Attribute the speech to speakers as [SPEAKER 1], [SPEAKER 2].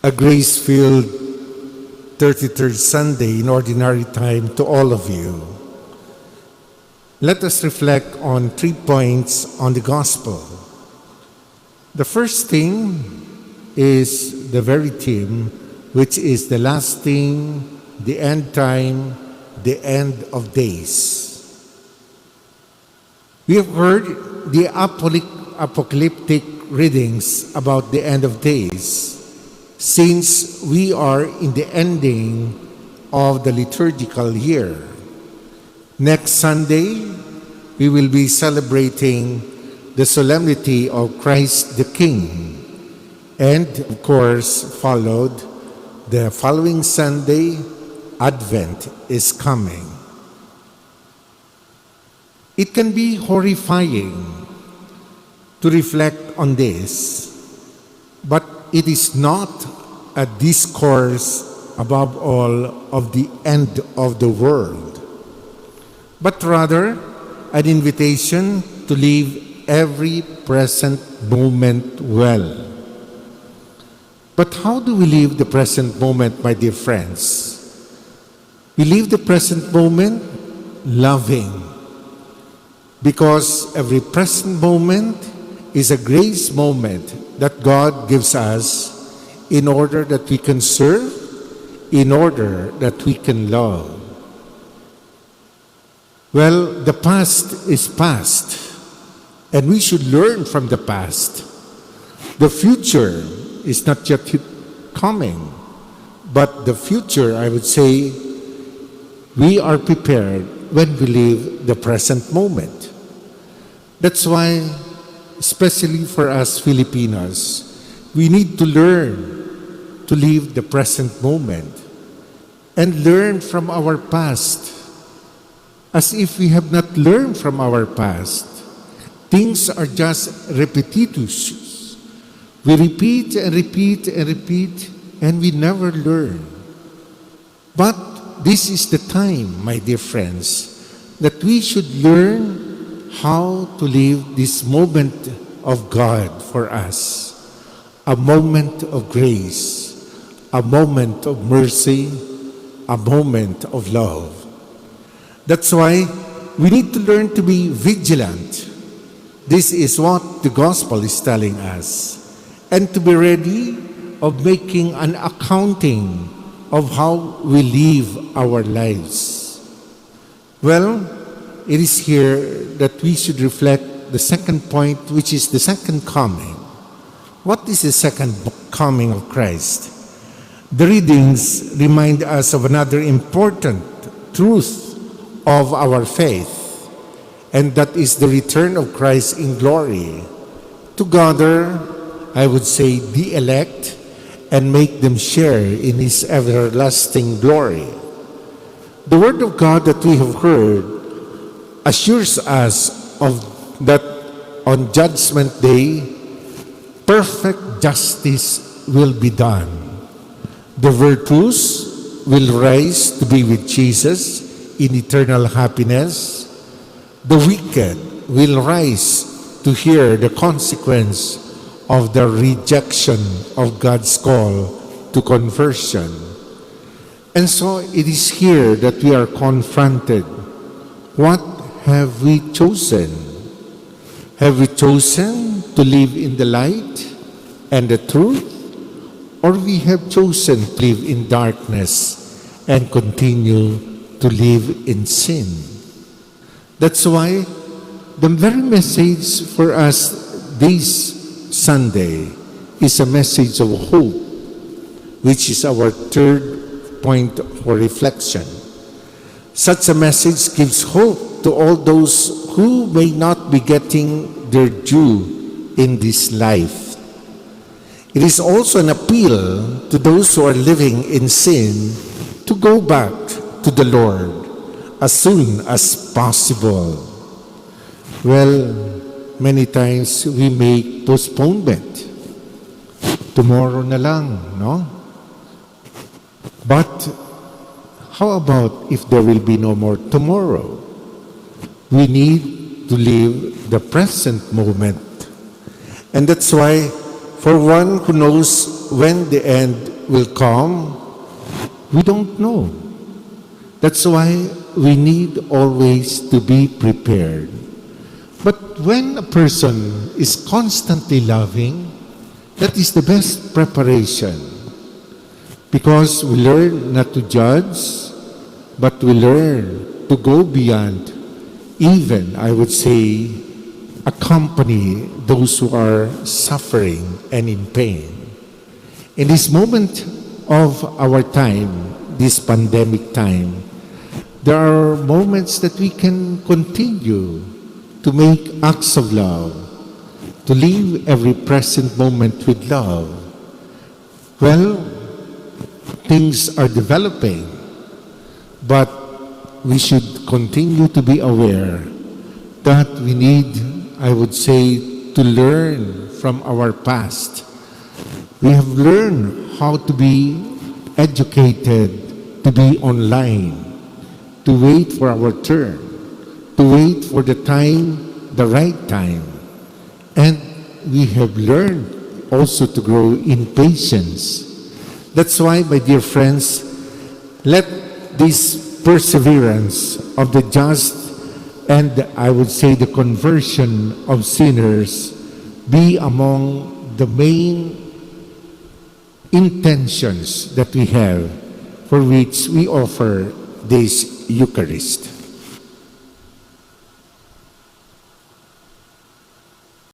[SPEAKER 1] A grace-filled 33rd Sunday in Ordinary Time to all of you. Let us reflect on 3 points on the Gospel. The first thing is the very theme, which is the last thing, the end time, the end of days. We have heard the apocalyptic readings about the end of days, since we are in the ending of the liturgical year. Next Sunday, we will be celebrating the solemnity of Christ the King. And of course, followed the following Sunday, Advent is coming. It can be horrifying to reflect on this, but it is not a discourse above all of the end of the world, but rather an invitation to live every present moment well. But how do we live the present moment, my dear friends? We live the present moment loving, because every present moment is a grace moment that God gives us in order that we can serve, in order that we can love. Well, the past is past, and we should learn from the past. The future is not yet coming, but the future, I would say, we are prepared when we live the present moment. That's why, especially for us Filipinos, we need to learn to live the present moment and learn from our past. As if we have not learned from our past, things are just repetitious. We repeat and repeat and repeat, and we never learn. But this is the time, my dear friends, that we should learn how to live this moment of God for us. A moment of grace, a moment of mercy, a moment of love. That's why we need to learn to be vigilant. This is what the Gospel is telling us. And to be ready of making an accounting of how we live our lives. Well, it is here that we should reflect the second point, which is the second coming. What is the second coming of Christ? The readings remind us of another important truth of our faith, and that is the return of Christ in glory to gather, I would say, the elect and make them share in His everlasting glory. The Word of God that we have heard assures us of that on Judgment Day, perfect justice will be done. The virtuous will rise to be with Jesus in eternal happiness. The wicked will rise to hear the consequence of the rejection of God's call to conversion. And so it is here that we are confronted. What have we chosen? Have we chosen to live in the light and the truth? Or we have chosen to live in darkness and continue to live in sin? That's why the very message for us this Sunday is a message of hope, which is our third point for reflection. Such a message gives hope to all those who may not be getting their due in this life. It is also an appeal to those who are living in sin to go back to the Lord as soon as possible. Well, many times we make postponement. Tomorrow na lang, no? But how about if there will be no more tomorrow? We need to live the present moment. And that's why, for one who knows when the end will come, we don't know. That's why we need always to be prepared. But when a person is constantly loving, that is the best preparation. Because we learn not to judge, but we learn to go beyond, even, I would say, accompany those who are suffering and in pain. In this moment of our time, this pandemic time, there are moments that we can continue to make acts of love, to live every present moment with love. Well, things are developing, but we should continue to be aware that we need, I would say, to learn from our past. We have learned how to be educated, to be online, to wait for our turn, to wait for the right time. And we have learned also to grow in patience. That's why, my dear friends, let this perseverance of the just and, I would say, the conversion of sinners be among the main intentions that we have, for which we offer this Eucharist.